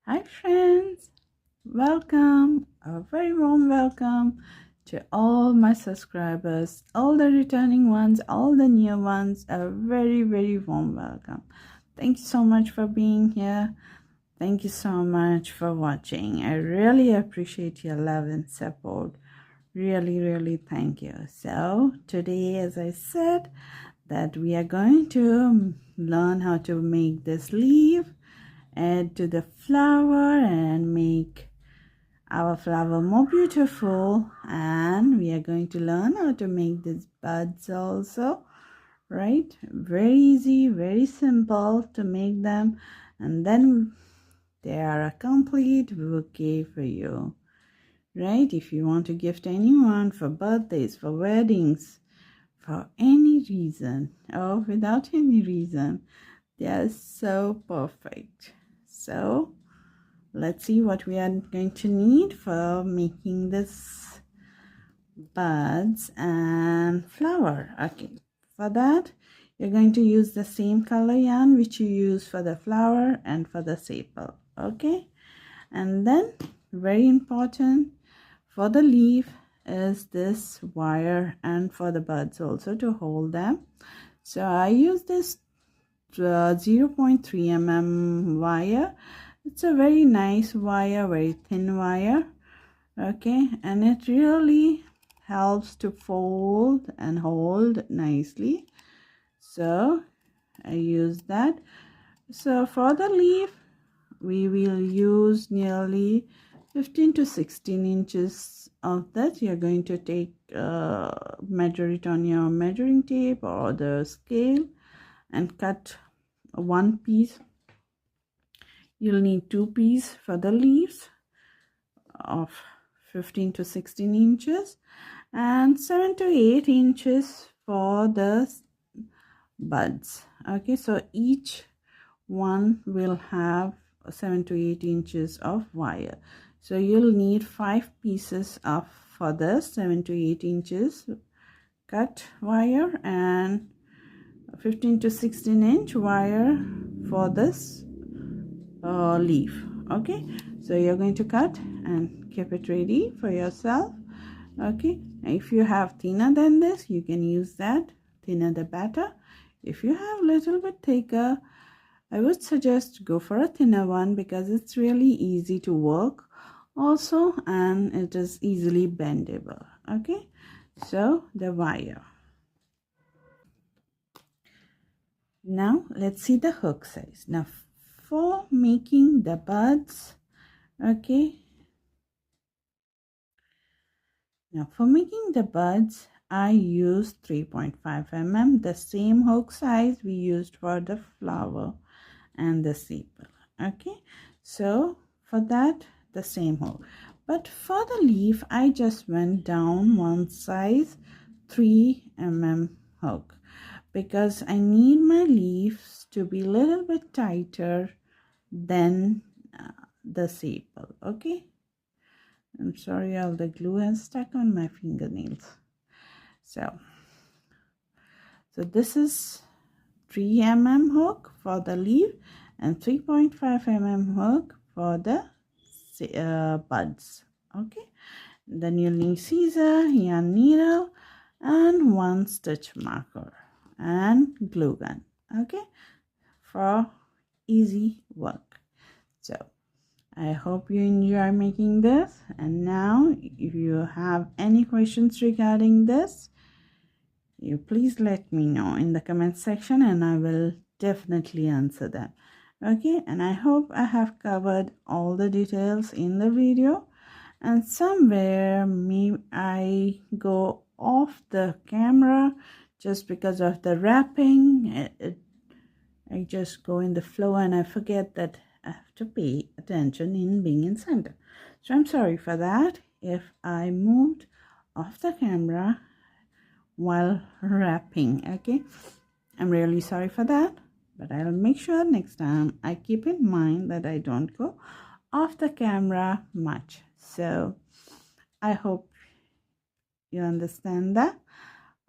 Hi friends, welcome, a very warm welcome to all my subscribers, all the returning ones, all the new ones, a very warm welcome. Thank you so much for being here. Thank you so much for watching. I really appreciate your love and support. Really thank you. So today, as I said, that we are going to learn how to make this leaf, add to the flower and make our flower more beautiful. And we are going to learn how to make these buds also, right? Very easy, very simple to make them, and then they are a complete bouquet for you, right? If you want to gift anyone for birthdays, for weddings, for any reason or without any reason, they are so perfect. So let's see what we are going to need for making this buds and flower. Okay, for that you're going to use the same color yarn which you use for the flower and for the sepal. Okay, and then very important for the leaf is this wire, and for the buds also to hold them. So I use this 0.3 mm wire. It's a very nice wire, very thin wire. Okay, and it really helps to fold and hold nicely. So I use that. So for the leaf we will use nearly 15 to 16 inches of that. You're going to take measure it on your measuring tape or the scale and cut one piece. You'll need two pieces for the leaves of 15 to 16 inches and 7 to 8 inches for the buds. Okay, so each one will have 7 to 8 inches of wire. So you'll need 5 pieces of for the 7 to 8 inches cut wire and 15 to 16 inch wire for this leaf. Okay, so you're going to cut and keep it ready for yourself. Okay, if you have thinner than this, you can use that. Thinner the better. If you have little bit thicker, I would suggest go for a thinner one because it's really easy to work also, and it is easily bendable. Okay, so the wire. Now let's see the hook size. Now for making the buds, okay, now for making the buds I used 3.5 mm, the same hook size we used for the flower and the sepal. Okay, so for that the same hook, but for the leaf I just went down one size, 3 mm hook, because I need my leaves to be a little bit tighter than the sepal. Okay, I'm sorry, all the glue has stuck on my fingernails. So this is 3 mm hook for the leaf and 3.5 mm hook for the buds. Okay, then you'll need scissor, yarn needle, and one stitch marker and glue gun. Okay, for easy work. So I hope you enjoy making this, and now if you have any questions regarding this, you please let me know in the comment section and I will definitely answer them. Okay, and I hope I have covered all the details in the video, and somewhere I go off the camera just because of the wrapping. I just go in the flow and I forget that I have to pay attention in being in center. So I'm sorry for that if I moved off the camera while wrapping. Okay, I'm really sorry for that, but I'll make sure next time I keep in mind that I don't go off the camera much. So I hope you understand that.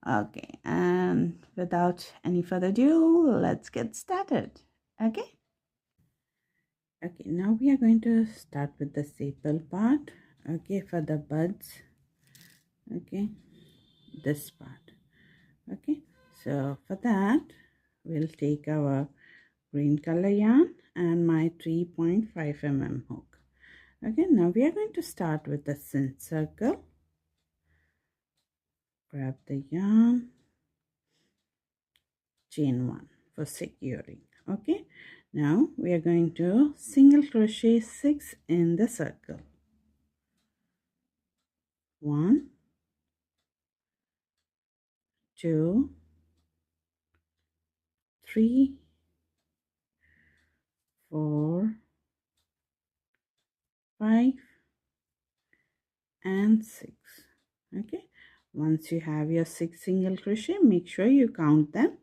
Okay, and without any further ado, let's get started. Okay, Okay, now we are going to start with the staple part. Okay, for the buds. Okay, this part. Okay, so for that we'll take our green color yarn and my 3.5 mm hook. Okay, now we are going to start with the cinch circle. Grab the yarn, chain 1 for securing. Okay, now we are going to single crochet 6 in the circle. 1, 2, 3, 4, 5 and 6. Okay, once you have your 6 single crochet, make sure you count them,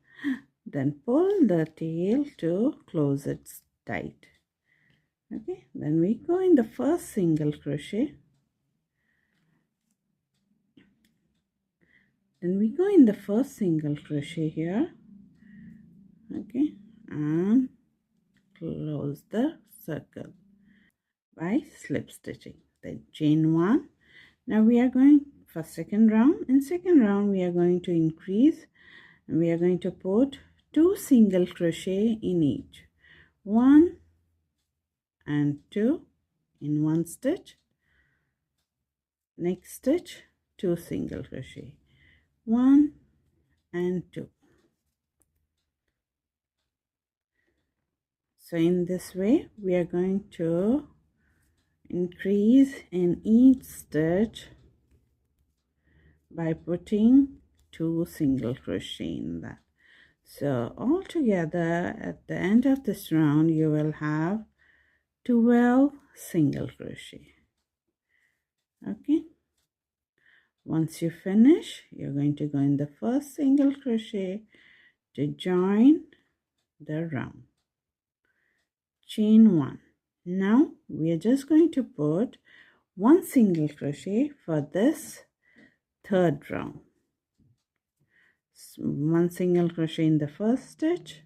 then pull the tail to close it tight. Okay, then we go in the first single crochet, here. Okay, and close the circle by slip stitching, then chain 1. Now we are going for second round. In second round we are going to increase, and we are going to put 2 single crochet in each, 1 and 2 in one stitch. Next stitch 2 single crochet, 1 and 2. So in this way we are going to increase in each stitch by putting 2 single crochet in that. So all together at the end of this round you will have 12 single crochet. Okay, once you finish, you're going to go in the first single crochet to join the round, chain 1. Now we are just going to put 1 single crochet for this third round. 1 single crochet in the first stitch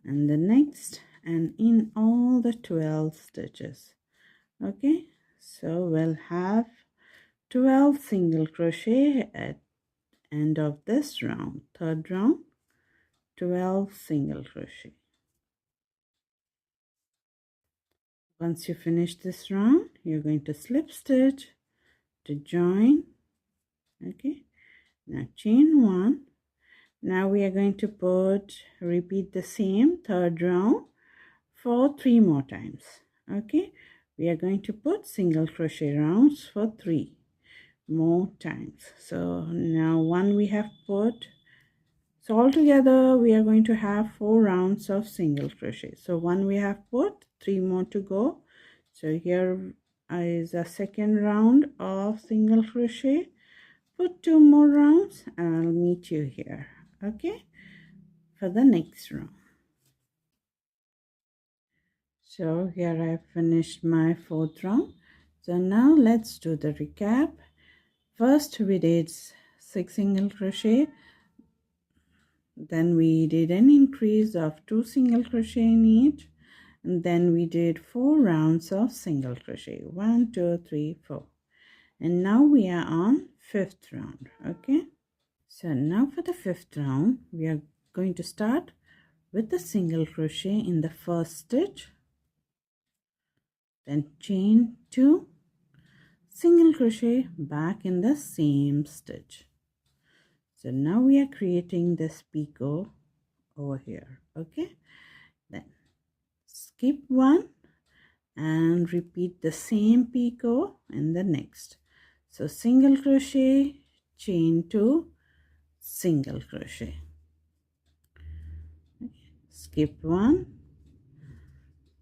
and the next, and in all the 12 stitches. Okay, so we'll have 12 single crochet at end of this round, third round, 12 single crochet. Once you finish this round, you're going to slip stitch to join. Okay, now chain 1. Now we are going to repeat the same third round for 3 more times. Okay, we are going to put single crochet rounds for 3 more times. So now one we have put, so altogether we are going to have 4 rounds of single crochet. So one we have put, 3 more to go. So here is a second round of single crochet. Put 2 more rounds and I'll meet you here, okay, for the next round. So here I finished my 4th round. So now let's do the recap. First we did 6 single crochet, then we did an increase of 2 single crochet in each, and then we did 4 rounds of single crochet, 1 2 3 4, and now we are on 5th round. Okay, so now for the 5th round we are going to start with the single crochet in the first stitch, then chain 2, single crochet back in the same stitch. So now we are creating this picot over here. Okay, then skip 1 and repeat the same picot in the next. So single crochet, chain 2, single crochet, skip 1,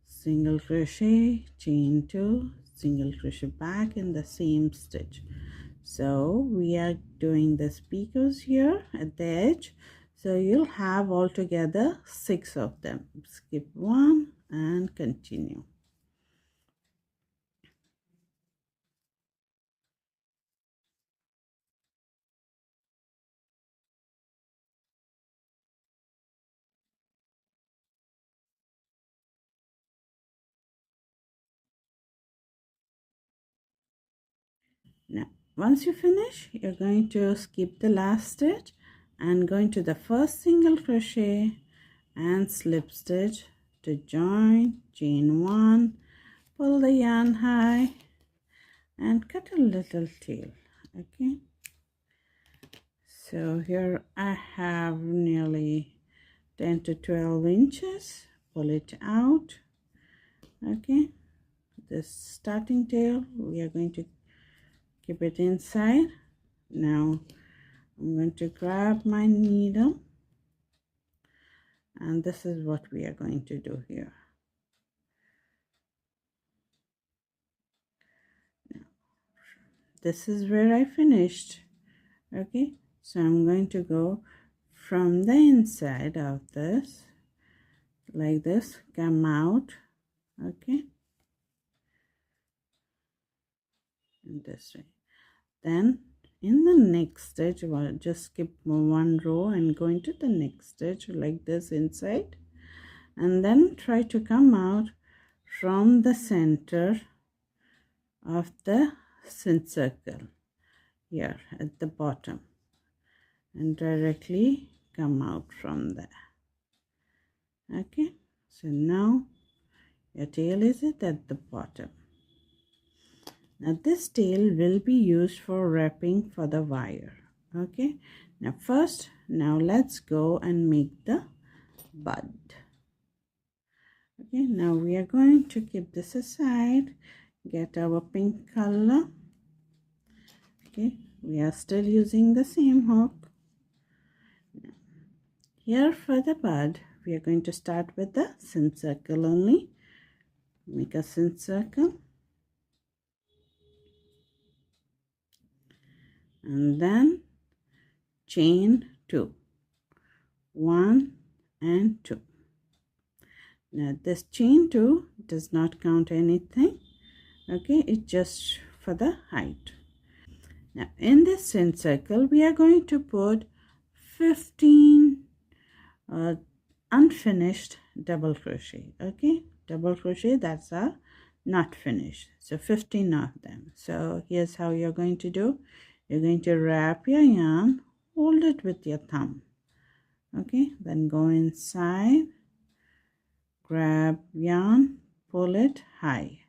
single crochet, chain 2, single crochet back in the same stitch. So we are doing the picots here at the edge, so you'll have altogether 6 of them. Skip 1 and continue. Now once you finish, you're going to skip the last stitch and go into the first single crochet and slip stitch to join, chain 1, pull the yarn high and cut a little tail. Okay, so here I have nearly 10 to 12 inches. Pull it out. Okay, this starting tail we are going to keep it inside. Now I'm going to grab my needle, and this is what we are going to do here. Now, this is where I finished. Okay, so I'm going to go from the inside of this like this, come out. Okay, in this way. Then in the next stitch, just skip one row and go into the next stitch like this inside, and then try to come out from the center of the circle here at the bottom and directly come out from there. Okay, so now your tail is at the bottom. Now this tail will be used for wrapping for the wire. Okay, now let's go and make the bud. Okay, now we are going to keep this aside, get our pink color. Okay, we are still using the same hook. Here for the bud, we are going to start with the circle only. Make a circle and then chain 2, 1 and 2. Now this chain 2 does not count anything. Okay, it's just for the height. Now in this circle we are going to put 15 unfinished double crochet. Okay, double crochet that's are not finished, so 15 of them. So here's how you're going to do. You're going to wrap your yarn, hold it with your thumb. Okay, then go inside, grab yarn, pull it high.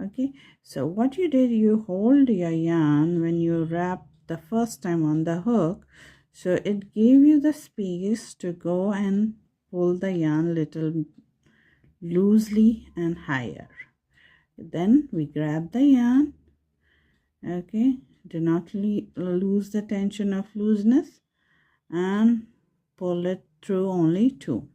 Okay, so what you did, you hold your yarn when you wrap the first time on the hook, so it gave you the space to go and pull the yarn little loosely and higher. Then we grab the yarn. Okay, do not lose the tension of looseness and pull it through only 2.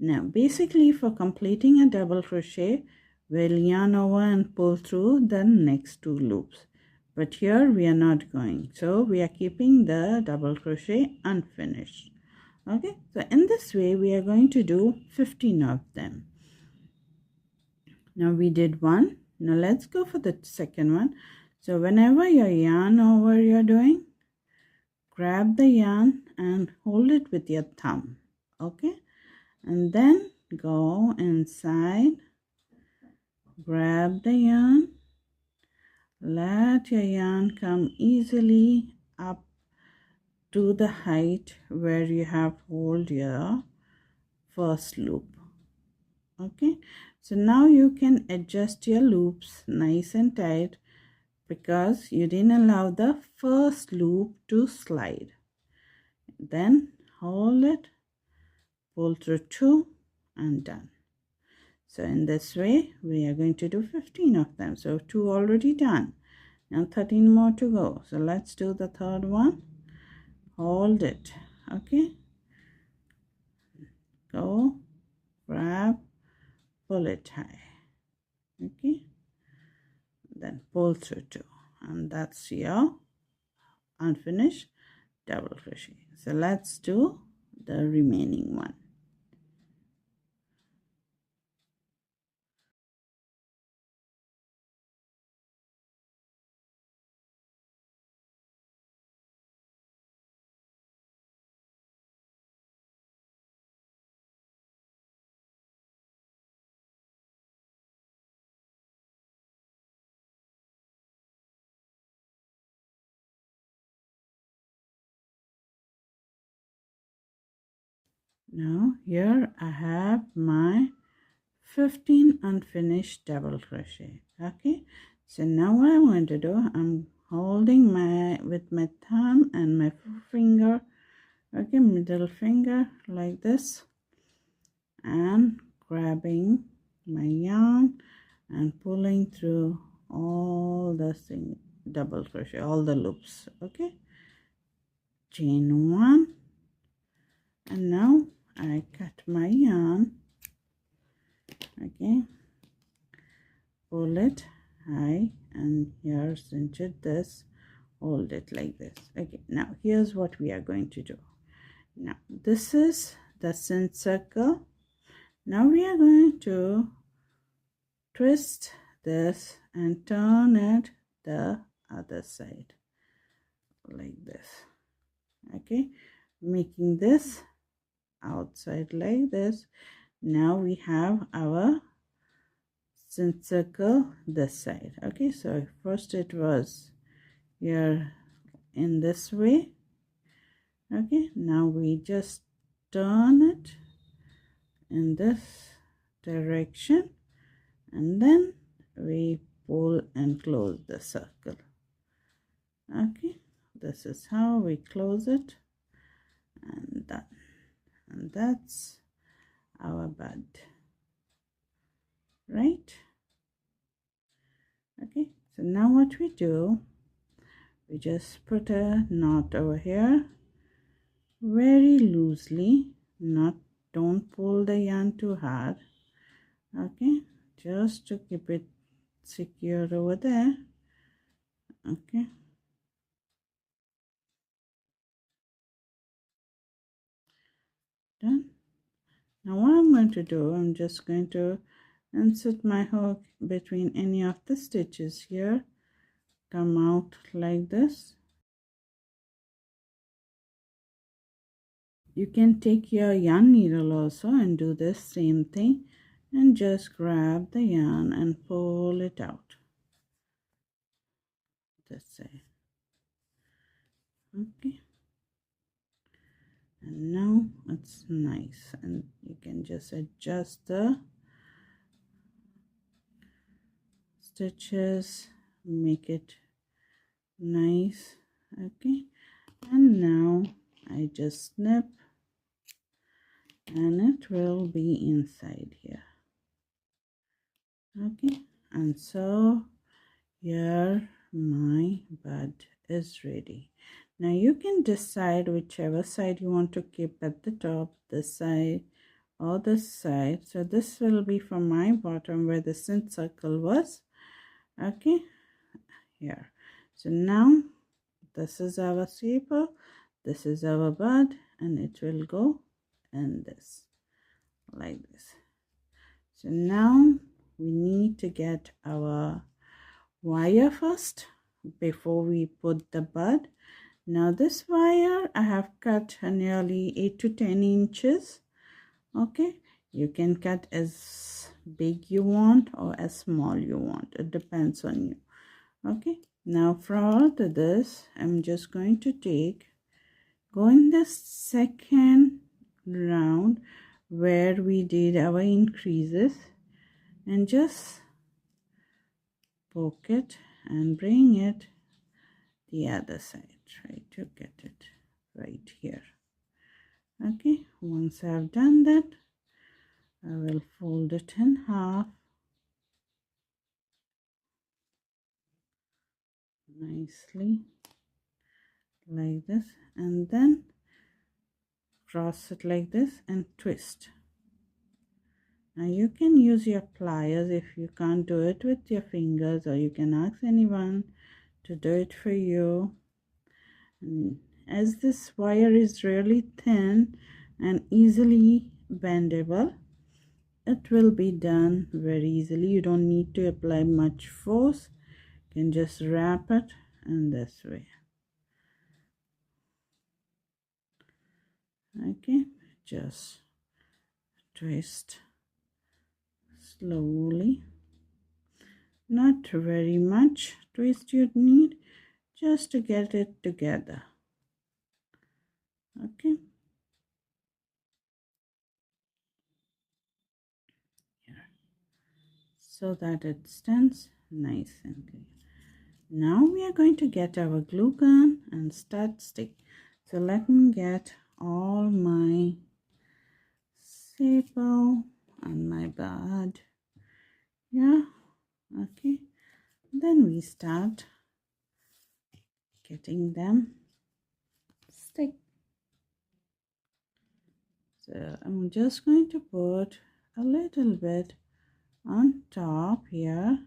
Now basically for completing a double crochet, we'll yarn over and pull through the next 2 loops, but here we are not going, so we are keeping the double crochet unfinished. Okay, so in this way we are going to do 15 of them. Now we did 1. Now let's go for the second one. So whenever you yarn over, you're doing, grab the yarn and hold it with your thumb. Okay, and then go inside, grab the yarn, let your yarn come easily up to the height where you have hold your first loop. Okay, so now you can adjust your loops nice and tight because you didn't allow the first loop to slide. Then hold it, pull through 2 and done. So in this way we are going to do 15 of them. So 2 already done, now 13 more to go. So let's do the third one. Hold it. Okay, go, grab, pull it high. Okay, then pull through 2, and that's your unfinished double crochet. So let's do the remaining one. Now here I have my 15 unfinished double crochet. Okay, so now what I'm going to do, I'm holding with my thumb and my finger, okay, middle finger like this, and grabbing my yarn and pulling through all the double crochet, all the loops. Okay, chain 1, and now I cut my yarn. Okay, pull it high, and here cinch it this, hold it like this. Okay, now here's what we are going to do. Now this is the cinch circle. Now we are going to twist this and turn it the other side like this. Okay, making this outside like this. Now we have our cinch circle this side. Okay, so first it was here in this way. Okay, now we just turn it in this direction, and then we pull and close the circle. Okay, this is how we close it, and done. And that's our bud, right? Okay, so now what we do, we just put a knot over here very loosely, don't pull the yarn too hard. Okay, just to keep it secure over there. Okay, done. Now what I'm going to do, I'm just going to insert my hook between any of the stitches here, come out like this. You can take your yarn needle also and do the same thing, and just grab the yarn and pull it out this side. Okay, and now it's nice, and you can just adjust the stitches, make it nice. Okay, and now I just snip, and it will be inside here. Okay, and so here my bud is ready. Now you can decide whichever side you want to keep at the top, this side or this side. So this will be from my bottom where the cinch circle was. Okay, here. So now this is our shaper, this is our bud, and it will go in this like this. So now we need to get our wire first before we put the bud. Now this wire I have cut nearly 8 to 10 inches. Okay, you can cut as big you want or as small you want, it depends on you. Okay, now for this I'm just going to go in the second round where we did our increases, and just poke it and bring it the other side. Try to get it right here. Okay, once I've done that, I will fold it in half nicely like this, and then cross it like this and twist. Now you can use your pliers if you can't do it with your fingers, or you can ask anyone to do it for you. And as this wire is really thin and easily bendable, it will be done very easily. You don't need to apply much force. You can just wrap it in this way. Okay, just twist slowly, not very much twist you need, just to get it together. Okay, so that it stands nice and clear. Now we are going to get our glue gun and start stick. So let me get all my staple and my bud. Yeah, okay. Then we start getting them stick. So I'm just going to put a little bit on top here.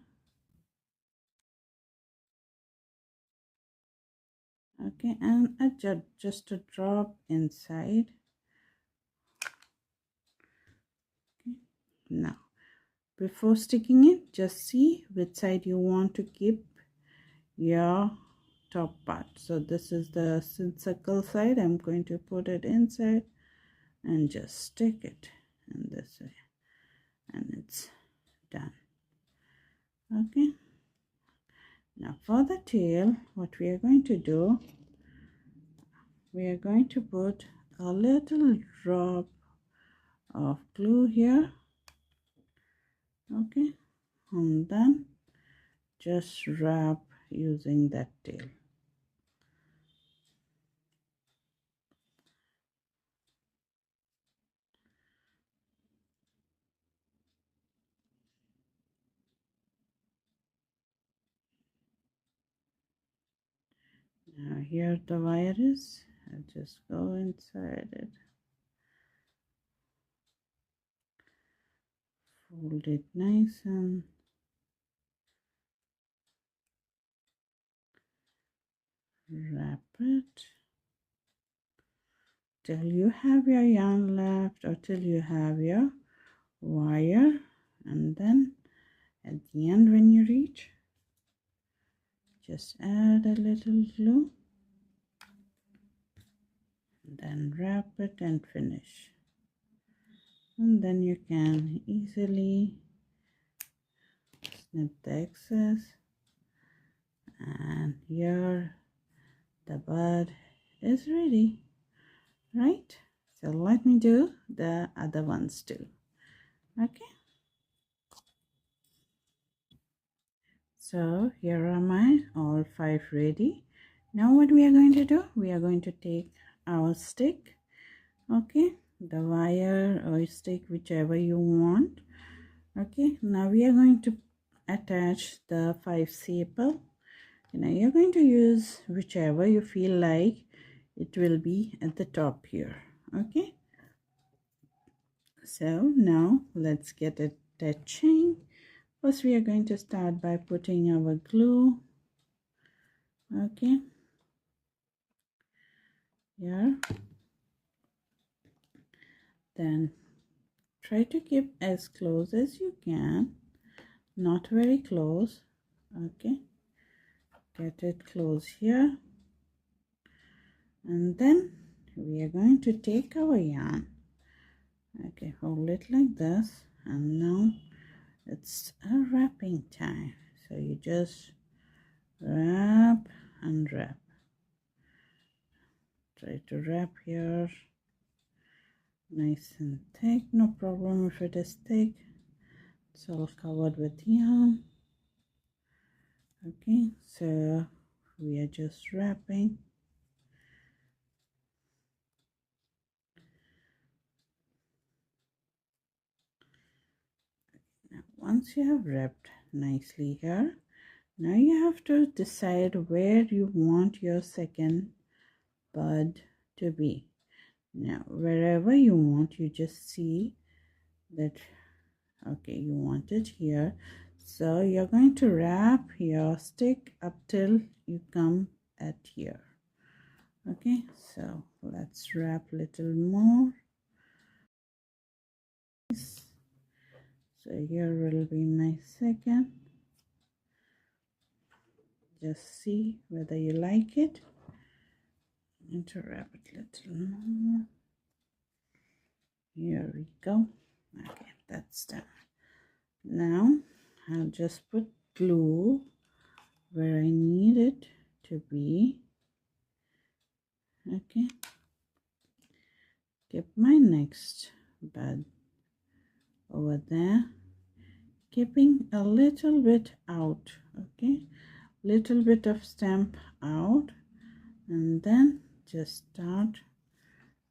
Okay, and just a drop inside. Okay. Now before sticking it, just see which side you want to keep your top part. So this is the circle side. I'm going to put it inside and just stick it in this way, and it's done. Okay, now for the tail, what we are going to do, we are going to put a little drop of glue here. Okay, and then just wrap using that tail. Now here the wire is, I'll just go inside it, fold it nice and wrap it till you have your yarn left or till you have your wire, and then at the end when you reach, just add a little glue, then wrap it and finish. And then you can easily snip the excess, and here the bud is ready, right? So let me do the other ones too. Okay, so here are my all 5 ready. Now what we are going to do, we are going to take our stick, okay, the wire or stick, whichever you want. Okay, now we are going to attach the 5 staple. Now you're going to use whichever you feel like it will be at the top here. Okay, so now let's get it attaching. First we are going to start by putting our glue. Okay, here, then try to keep as close as you can, not very close. Okay, get it close here, and then we are going to take our yarn. Okay, hold it like this, and now it's a wrapping time. So you just wrap and wrap. Try to wrap here nice and thick, no problem if it is thick, it's all covered with yarn. Okay, so we are just wrapping. Now once you have wrapped nicely here, now you have to decide where you want your second bud to be. Now wherever you want, you just see that, okay, you want it here, so you're going to wrap your stick up till you come at here. Okay, so let's wrap a little more. So here will be my second. Just see whether you like it. And to wrap it a little more. Here we go. Okay, that's done. Now I'll just put glue where I need it to be. Okay, keep my next bud over there. keeping a little bit out, okay, little bit of stamp out, and then just start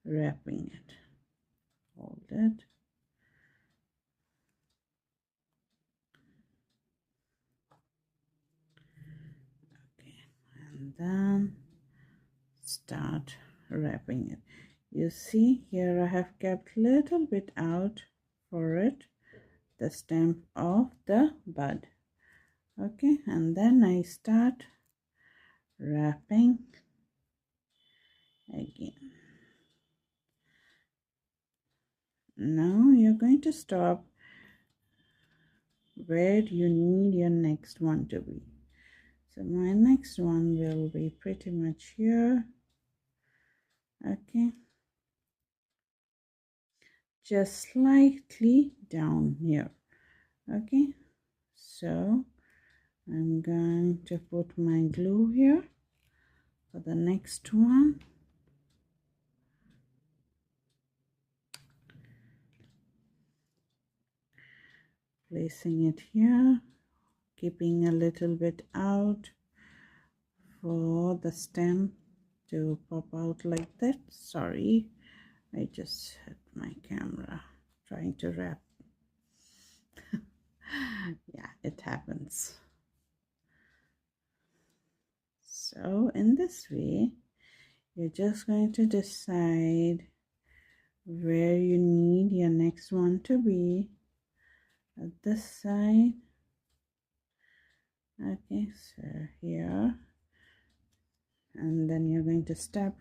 wrapping it. Hold it. Okay, and then start wrapping it. You see here I have kept little bit out for it, the stamp of the bud. Okay, and then I start wrapping again. Now you're going to stop where you need your next one to be. So my next one will be pretty much here. Okay, just slightly down here. Okay, so I'm going to put my glue here for the next one. Placing it here, keeping a little bit out for the stem to pop out like that. Sorry, I just hit my camera trying to wrap. Yeah, it happens. So in this way, you're just going to decide where you need your next one to be at this side. Okay, so here, and then you're going to stop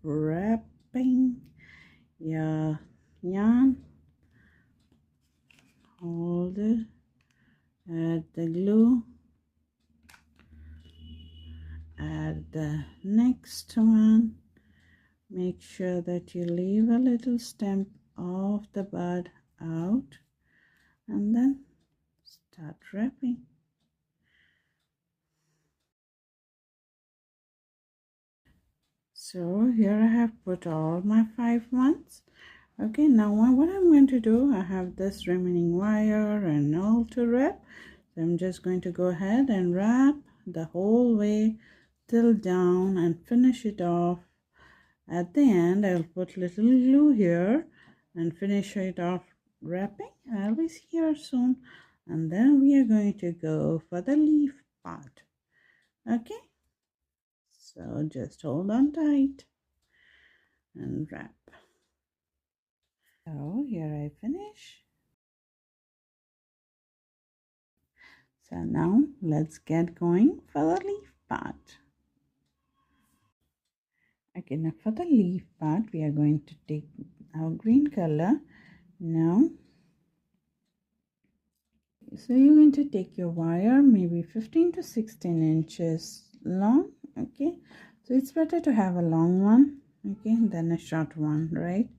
wrapping your yarn, hold it, add the glue, add the next one, make sure that you leave a little stamp of the bud out, and then start wrapping. So here I have put all my 5 ones. Okay, now what I'm going to do, I have this remaining wire and all to wrap, so I'm just going to go ahead and wrap the whole way till down and finish it off. At the end I'll put little glue here and finish it off wrapping. I'll be here soon, and then we are going to go for the leaf part. Okay, so just hold on tight and wrap. So here I finish. So now let's get going for the leaf part. Okay, now for the leaf part we are going to take our green color. Now, so you're going to take your wire maybe 15 to 16 inches long. Okay, so it's better to have a long one, okay, than a short one, right?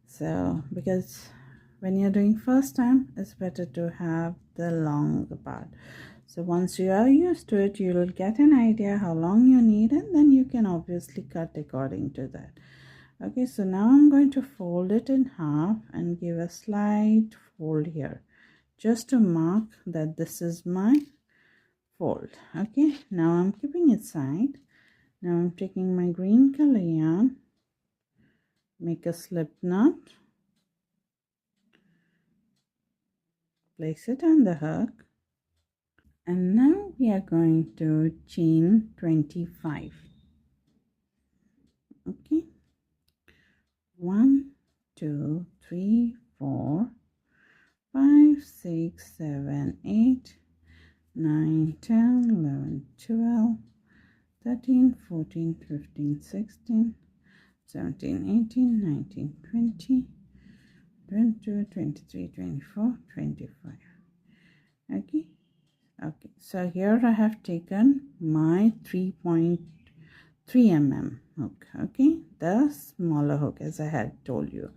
So because when you're doing first time, it's better to have the long part. So once you are used to it, you will get an idea how long you need, and then you can obviously cut according to that. Okay, so now I'm going to fold it in half and give a slight fold here, just to mark that this is my fold. Okay, now I'm keeping it side. Now I'm taking my green color yarn, make a slip knot, place it on the hook, and now we are going to chain 25. Okay, 1 2 3 4 5 6 7 8 9 10 11 12 13 14 15 16 17 18 19 20 22 23 24 25. Okay, so here I have taken my 3.3 mm hook, okay, the smaller hook as I had told you.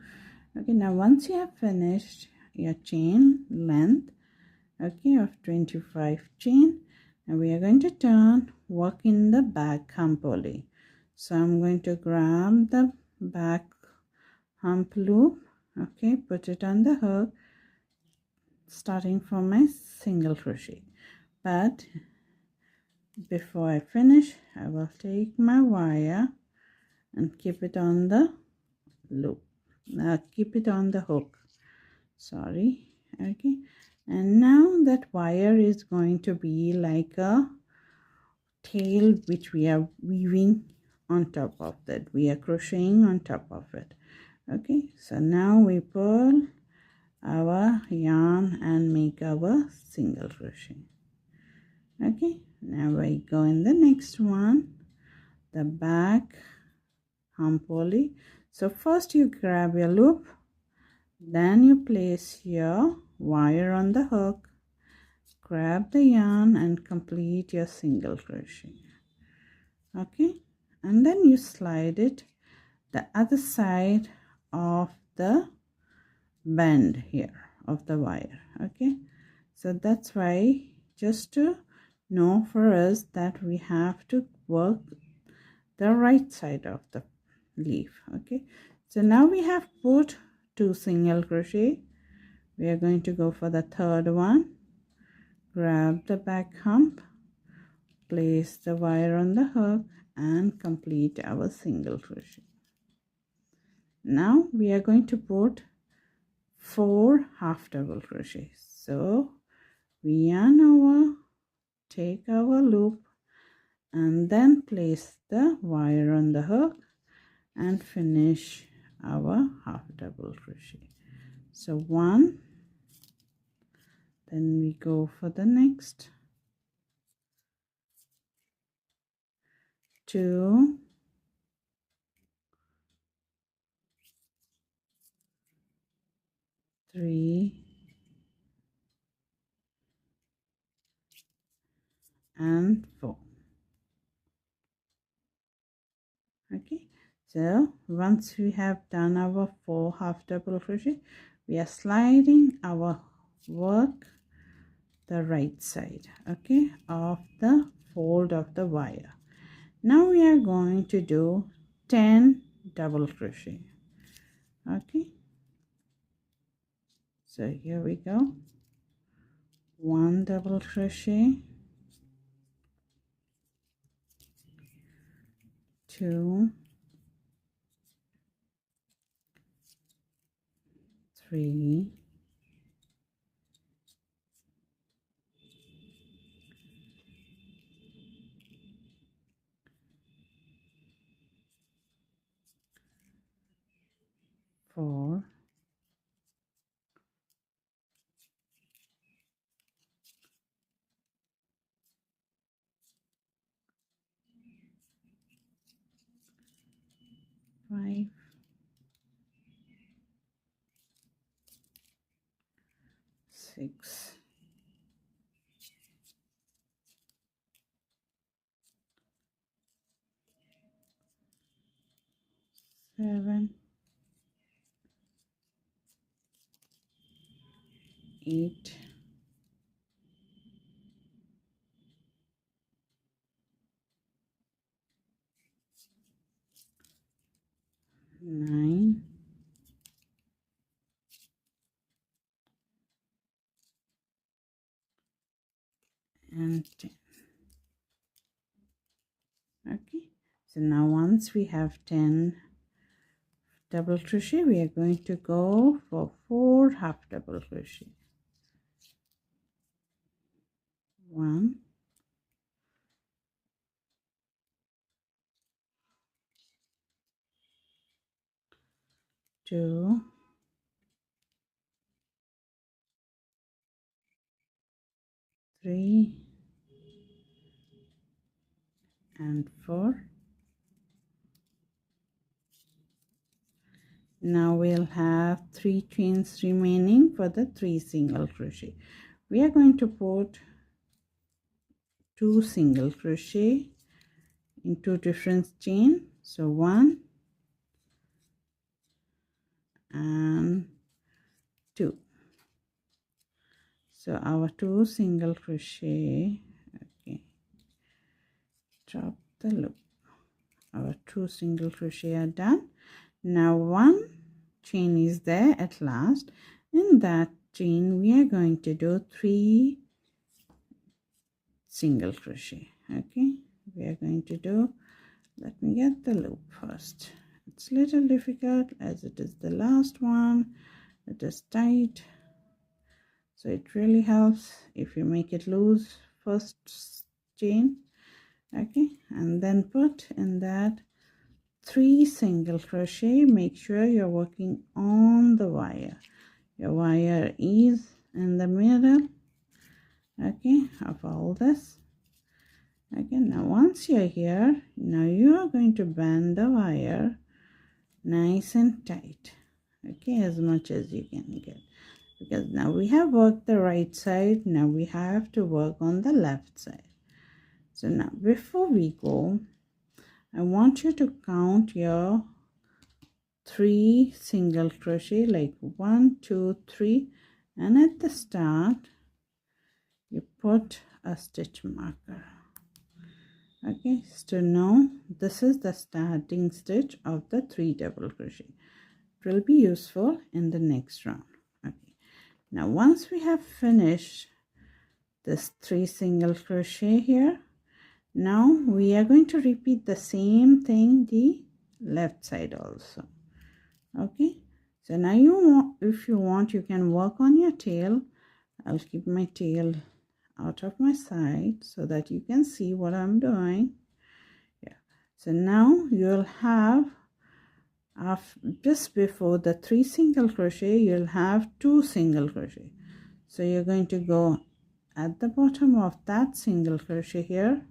Okay, now once you have finished your chain length, okay, of 25 chain, and we are going to work in the back hump only. So I'm going to grab the back hump loop, okay, put it on the hook, starting from my single crochet, but before I finish I will take my wire and keep it on the loop. Now keep it on the hook, sorry. Okay, and now that wire is going to be like a tail which we are weaving on top of that, we are crocheting on top of it. Okay, so now we pull our yarn and make our single crochet. Okay, now we go in the next one, the back arm pulley. So first you grab your loop, then you place your wire on the hook, grab the yarn and complete your single crochet. Okay, and then you slide it the other side of the bend here of the wire. Okay, so that's why, just to know for us that we have to work the right side of the leaf. Okay, so now we have put 2 single crochet. We are going to go for the third one. Grab the back hump, place the wire on the hook and complete our single crochet. Now we are going to put 4 half double crochets. So we yarn over, take our loop and then place the wire on the hook and finish our half double crochet. So 1, then we go for the next 2, 3 and 4. Okay, so once we have done our 4 half double crochet, we are sliding our work the right side, okay, of the fold of the wire. Now we are going to do 10 double crochet. Okay, so here we go, 1 double crochet, 2, 3, 4, 5, 6, 7, 8, 9, and 10. Okay, so now once we have 10 double crochet, we are going to go for 4 half double crochet. 1, 2, 3 and 4. Now we'll have 3 chains remaining for the 3 single crochet. We are going to put 2 single crochet in 2 different chain. So 1 and 2. So our 2 single crochet, okay, drop the loop. Our 2 single crochet are done. Now 1 chain is there at last. In that chain we are going to do 3 single crochet. Okay, we are going to do, let me get the loop first. It's a little difficult as it is the last one. It is tight, so it really helps if you make it loose first chain. Okay, and then put in that 3 single crochet. Make sure you're working on the wire. Your wire is in the middle, okay, of all this. Okay, now once you're here, now you are going to bend the wire nice and tight, okay, as much as you can get, because now we have worked the right side. Now we have to work on the left side. So now before we go, I want you to count your 3 single crochet, like 1 2 3, and at the start you put a stitch marker. Okay, so now this is the starting stitch of the 3 double crochet. It will be useful in the next round. Okay, now once we have finished this 3 single crochet here, now we are going to repeat the same thing the left side also. Okay, so now if you want, you can work on your tail. I'll keep my tail out of my side so that you can see what I'm doing. Yeah, so now you'll have, just before the 3 single crochet, you'll have 2 single crochet. So you're going to go at the bottom of that single crochet here,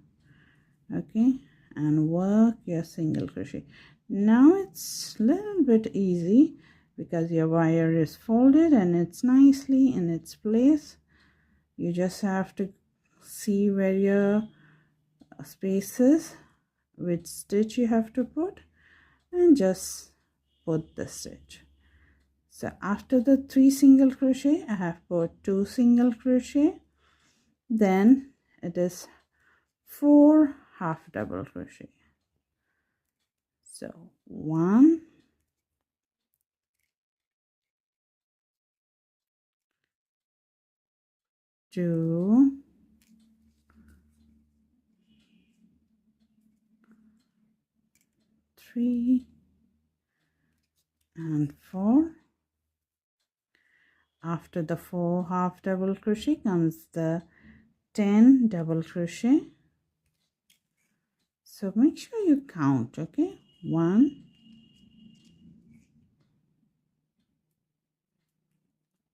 okay, and work your single crochet. Now it's a little bit easy because your wire is folded and it's nicely in its place. You just have to see where your space is, which stitch you have to put, and just put the stitch. So after the 3 single crochet, I have put 2 single crochet, then it is 4 half double crochet. So 1, 2, 3, and 4. After the 4 half double crochet comes the 10 double crochet. So make sure you count, okay? 1,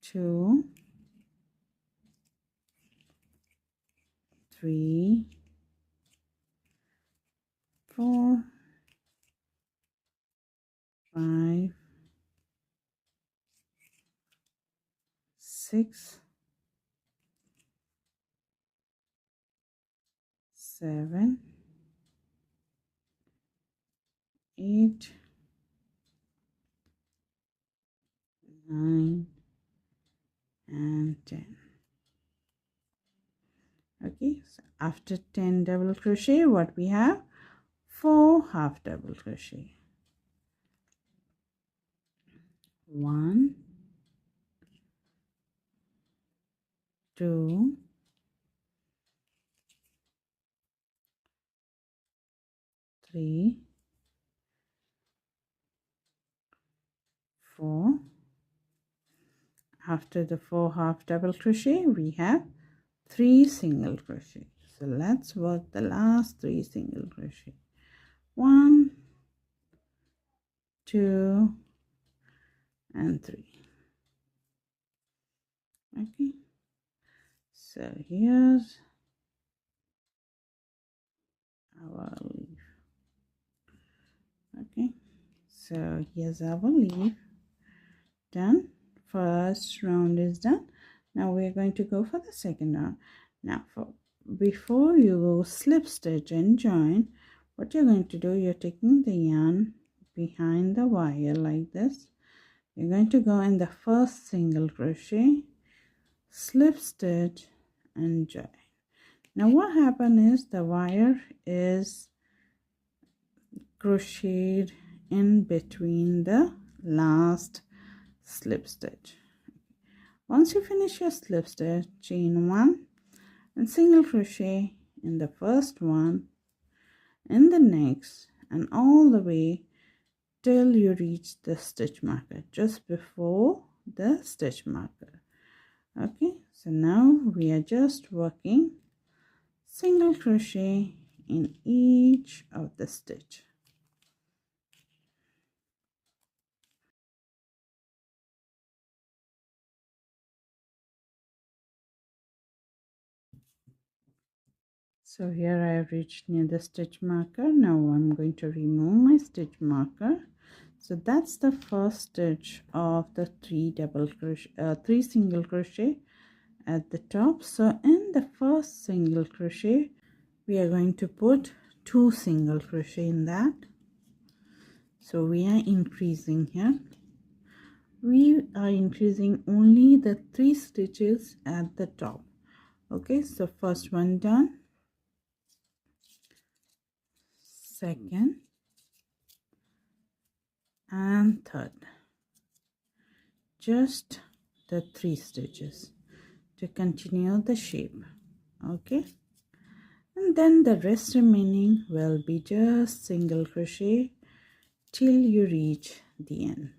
2, 3, 4, 5, 6, 7, 8, 9, and 10. Okay, so after 10 double crochet, what we have? 4 half double crochet. 1, 2, 3, 4. After the 4 half double crochet, we have 3 single crochet. So let's work the last 3 single crochet. 1, 2, and 3. Okay, so here's our leaf. Okay, so here's our leaf. Done. First round is done. Now we're going to go for the second round. Now before you go slip stitch and join, what you're going to do, you're taking the yarn behind the wire like this. You're going to go in the first single crochet, slip stitch, and join. Now what happened is the wire is crocheted in between the last slip stitch. Once you finish your slip stitch, chain 1 and single crochet in the first one, in the next, and all the way till you reach the stitch marker, just before the stitch marker. Okay, so now we are just working single crochet in each of the stitch. So here I have reached near the stitch marker. Now I'm going to remove my stitch marker. So that's the first stitch of the three single crochet at the top. So in the first single crochet, we are going to put 2 single crochet in that. So we are increasing here. We are increasing only the 3 stitches at the top. Okay, so first one done, second and third, just the 3 stitches to continue the shape. Okay, and then the rest remaining will be just single crochet till you reach the end.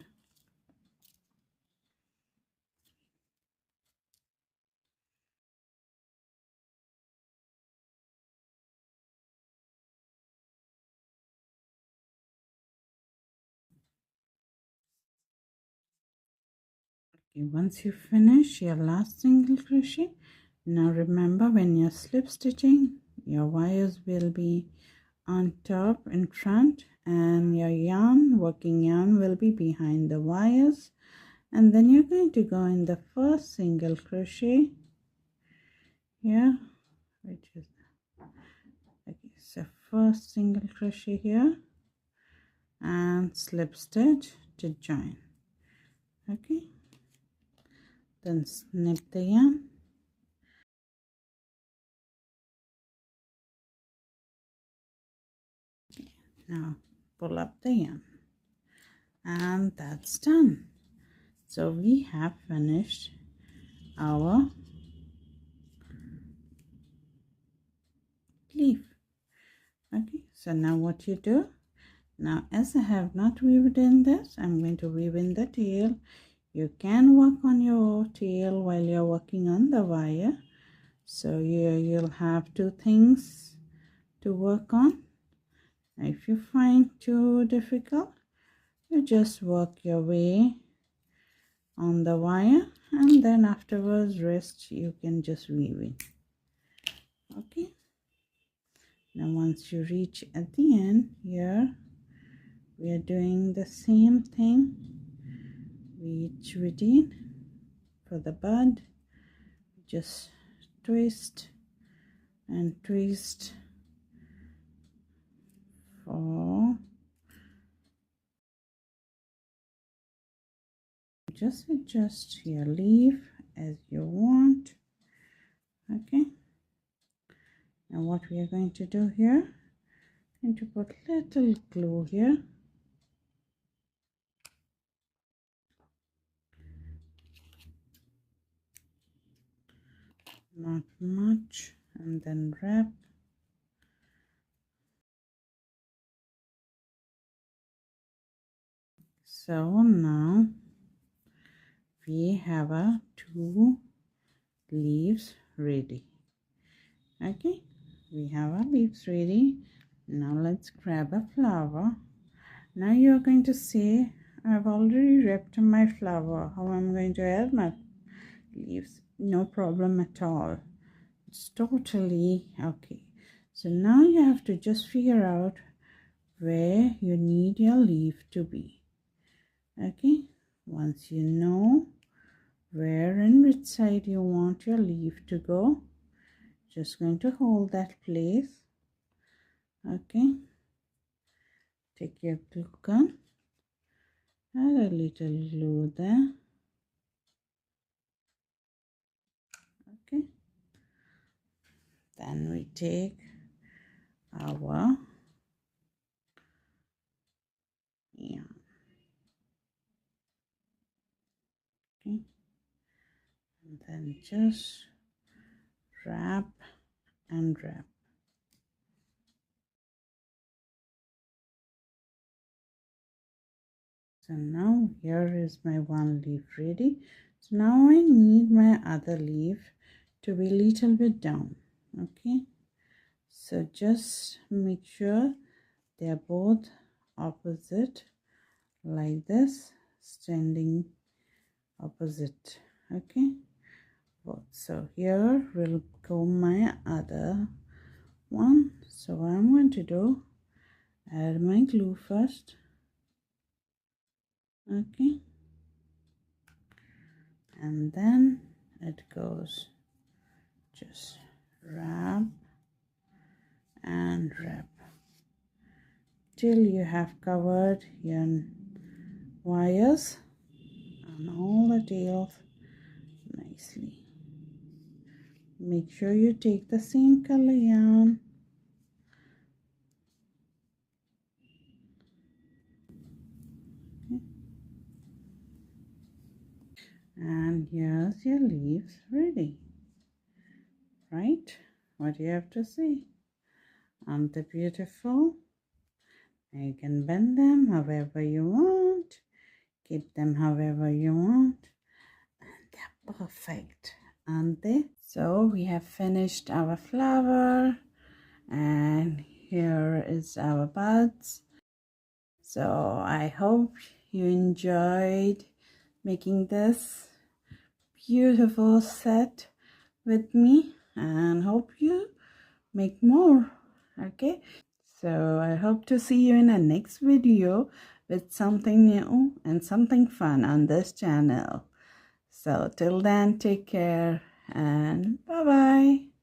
Okay, once you finish your last single crochet, now remember, when you're slip stitching, your wires will be on top in front and your working yarn will be behind the wires, and then you're going to go in the first single crochet here, which is okay, so first single crochet here and slip stitch to join. Okay, then snip the yarn. Now pull up the yarn, and that's done. So we have finished our leaf. Okay, so now what you do, now as I have not weaved in this, I'm going to weave in the tail. You can work on your tail while you're working on the wire. So you'll have 2 things to work on. If you find too difficult, you just work your way on the wire, and then afterwards rest you can just weave it. Okay, now once you reach at the end here, we are doing the same thing which we did for the bud. Just twist and twist for, just adjust your leaf as you want. Okay, now what we are going to do here, going to put little glue here, not much, and then wrap. So now we have our 2 leaves ready. Okay, we have our leaves ready. Now let's grab a flower. Now you're going to say, I've already wrapped my flower, how I'm going to add my leaves? No problem at all, it's totally okay. So now you have to just figure out where you need your leaf to be. Okay, once you know where and which side you want your leaf to go, just going to hold that place. Okay, take your glue gun, add a little glue there. Okay, then we take our yarn. Okay, and then just wrap and wrap. So now here is my one leaf ready. So now I need my other leaf to be little bit down. Okay, so just make sure they are both opposite like this, standing opposite. Okay, both. So here will go my other one. So what I'm going to do, add my glue first. Okay, and then it goes just wrap and wrap till you have covered your wires and all the tails nicely. Make sure you take the same color yarn. Okay. And here's your leaves ready. Right? What do you have to say? Aren't they beautiful? You can bend them however you want, keep them however you want, and they're perfect, aren't they? So we have finished our flower, and here is our buds. So I hope you enjoyed making this beautiful set with me, and hope you make more. Okay, so I hope to see you in the next video with something new and something fun on this channel. So till then, take care and bye bye.